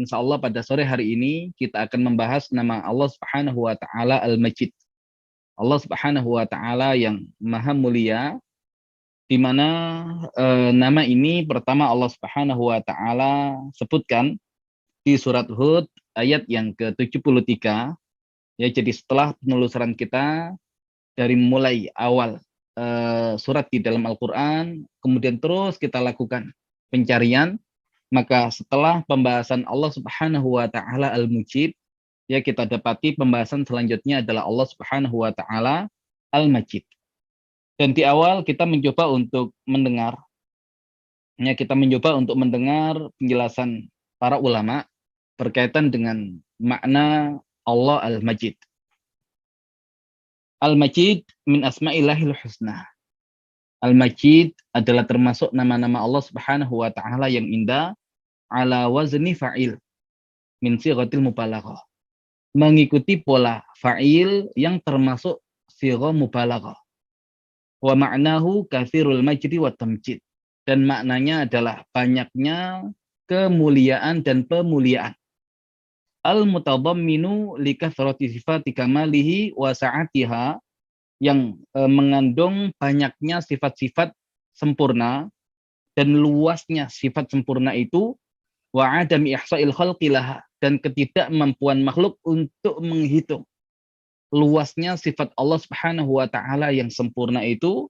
insya Allah pada sore hari ini kita akan membahas nama Allah Subhanahu wa Ta'ala Al-Majid. Allah Subhanahu wa Ta'ala yang Maha Mulia, di mana nama ini pertama Allah Subhanahu wa Ta'ala sebutkan di surat Hud ayat yang ke-73. Ya, jadi setelah penelusuran kita dari mulai awal surat di dalam Al-Quran, kemudian terus kita lakukan pencarian, maka setelah pembahasan Allah Subhanahu wa Ta'ala Al-Mujib, ya kita dapati pembahasan selanjutnya adalah Allah Subhanahu wa Ta'ala Al-Majid. Dan di awal kita mencoba untuk mendengar, ya kita mencoba untuk mendengar penjelasan para ulama berkaitan dengan makna Allah Al-Majid. Al-Majid min asma'illahil husna. Al-Majid adalah termasuk nama-nama Allah Subhanahu wa Ta'ala yang indah, ala wazni fa'il min sighatil mubalaghah. Mengikuti pola fa'il yang termasuk sighah mubalaghah. Wa ma'nahu katsirul majdi wa tamjid. Dan maknanya adalah banyaknya kemuliaan dan pemuliaan. Al-mutadamminu likathrati sifati kamalihi wa sa'atiha, yang mengandung banyaknya sifat-sifat sempurna dan luasnya sifat sempurna itu, wa adami ihsa'il khalqi laha, dan ketidakmampuan makhluk untuk menghitung luasnya sifat Allah Subhanahu wa Ta'ala yang sempurna itu,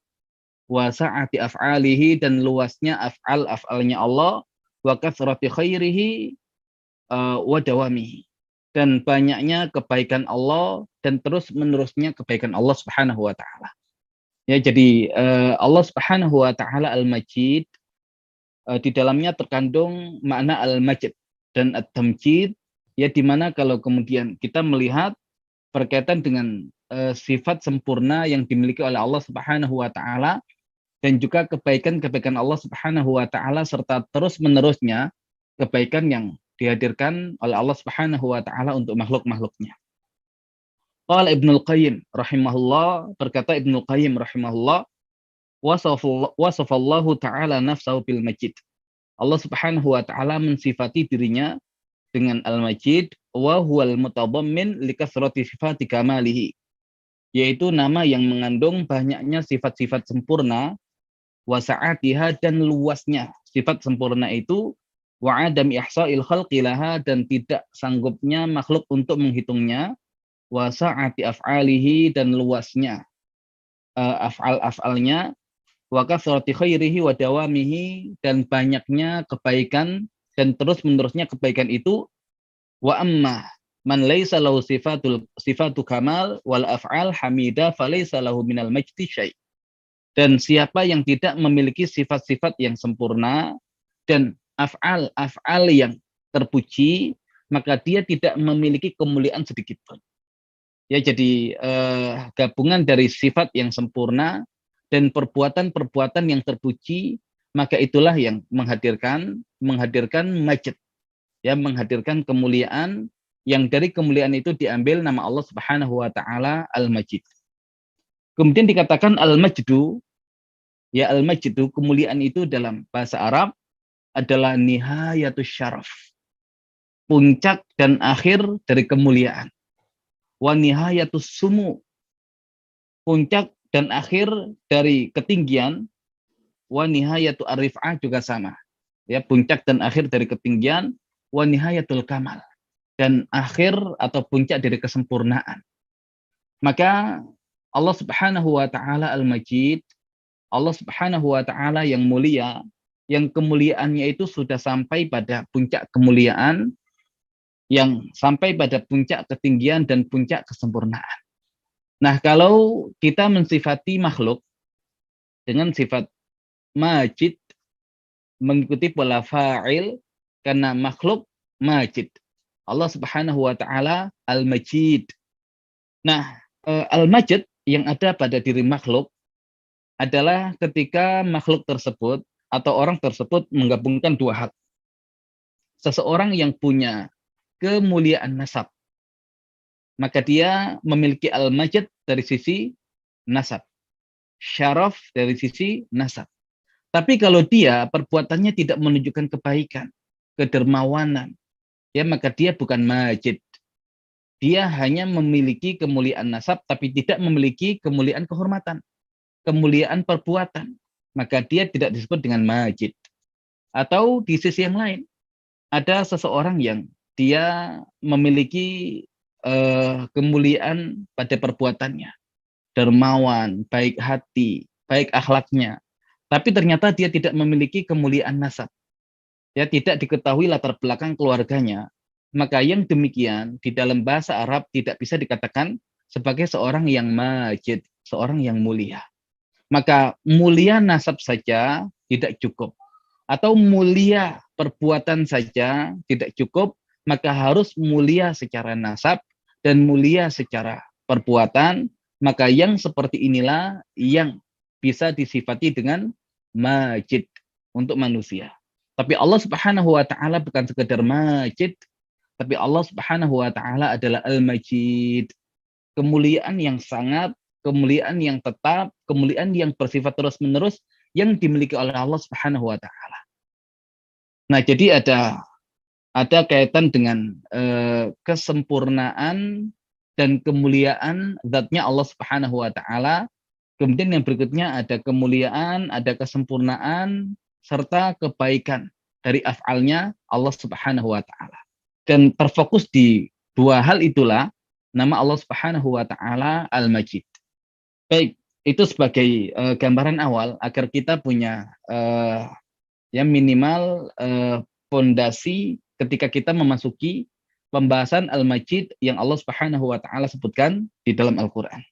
wa sa'ati af'alihi, dan luasnya af'alnya Allah, wa kathrati khairihi wa dawamihi, dan banyaknya kebaikan Allah dan terus menerusnya kebaikan Allah Subhanahu wa Ta'ala. Ya, jadi Allah Subhanahu wa Ta'ala Al-Majid, di dalamnya terkandung makna Al-Majid dan At-Tamjid, ya, di mana kalau kemudian kita melihat berkaitan dengan sifat sempurna yang dimiliki oleh Allah Subhanahu wa Ta'ala dan juga kebaikan-kebaikan Allah Subhanahu wa Ta'ala serta terus menerusnya kebaikan yang dihadirkan oleh Allah Subhanahu wa Ta'ala untuk makhluk-makhluknya. Qala Ibnul Qayyim rahimahullah, berkata Ibnul Qayyim rahimahullah, wasafallahu ta'ala nafsahu bil majid. Allah Subhanahu wa Ta'ala mensifati dirinya dengan Al-Majid, wa huwal mutadammin likathrati sifati kamalihi, yaitu nama yang mengandung banyaknya sifat-sifat sempurna, wa sa'atiha, dan luasnya sifat sempurna itu, wa adami ihsa'il khalqi laha, dan tidak sanggupnya makhluk untuk menghitungnya, wa sa'ati af'alihi, dan luasnya af'al-af'alnya, wa kathrati khairihi wa dawamihi, dan banyaknya kebaikan dan terus menerusnya kebaikan itu, wa amma man laisa lahu sifatu kamal wal af'al hamida falaysa lahu minal majdi syai'. Dan siapa yang tidak memiliki sifat-sifat yang sempurna dan af'al yang terpuji, maka dia tidak memiliki kemuliaan sedikit pun. Ya, jadi gabungan dari sifat yang sempurna dan perbuatan-perbuatan yang terpuji, maka itulah yang menghadirkan majid, ya, menghadirkan kemuliaan, yang dari kemuliaan itu diambil nama Allah Subhanahu wa Ta'ala Al-Majid. Kemudian dikatakan Al-Majdu, ya, Al-Majdu, kemuliaan itu dalam bahasa Arab adalah nihayatus syaraf, puncak dan akhir dari kemuliaan. Wa nihayatus sumu, puncak dan akhir dari ketinggian. Wa nihayatu arif'ah, juga sama, ya, puncak dan akhir dari ketinggian. Wa nihayatul kamal, dan akhir atau puncak dari kesempurnaan. Maka Allah Subhanahu wa Ta'ala Al-Majid, Allah Subhanahu wa Ta'ala yang mulia, yang kemuliaannya itu sudah sampai pada puncak kemuliaan, yang sampai pada puncak ketinggian dan puncak kesempurnaan. Nah, kalau kita mensifati makhluk dengan sifat majid, mengikuti pola fa'il, karena makhluk majid, Allah Subhanahu wa Ta'ala Al-Majid. Nah, Al-Majid yang ada pada diri makhluk adalah ketika makhluk tersebut atau orang tersebut menggabungkan dua hal. Seseorang yang punya kemuliaan nasab, maka dia memiliki Al-Majid dari sisi nasab, syaraf dari sisi nasab. Tapi kalau dia perbuatannya tidak menunjukkan kebaikan, kedermawanan, ya maka dia bukan Majid. Dia hanya memiliki kemuliaan nasab tapi tidak memiliki kemuliaan kehormatan, kemuliaan perbuatan. Maka dia tidak disebut dengan Majid. Atau di sisi yang lain, ada seseorang yang dia memiliki kemuliaan pada perbuatannya, dermawan, baik hati, baik akhlaknya, tapi ternyata dia tidak memiliki kemuliaan nasab, ya tidak diketahui latar belakang keluarganya, maka yang demikian di dalam bahasa Arab tidak bisa dikatakan sebagai seorang yang majid, seorang yang mulia. Maka mulia nasab saja tidak cukup, atau mulia perbuatan saja tidak cukup, maka harus mulia secara nasab dan mulia secara perbuatan. Maka yang seperti inilah yang bisa disifati dengan majid untuk manusia. Tapi Allah Subhanahu wa taala bukan sekedar majid, tapi Allah Subhanahu wa taala adalah Al-Majid. Kemuliaan yang sangat, kemuliaan yang tetap, kemuliaan yang bersifat terus-menerus yang dimiliki oleh Allah Subhanahu wa taala. Nah, jadi ada kaitan dengan kesempurnaan dan kemuliaan zatnya Allah Subhanahu wa taala. Kemudian yang berikutnya ada kemuliaan, ada kesempurnaan serta kebaikan dari af'alnya Allah Subhanahu wa taala. Dan terfokus di dua hal itulah nama Allah Subhanahu wa taala Al-Majid. Baik, itu sebagai gambaran awal agar kita punya ya minimal fondasi ketika kita memasuki pembahasan Al-Majid yang Allah Subhanahu wa taala sebutkan di dalam Al-Qur'an.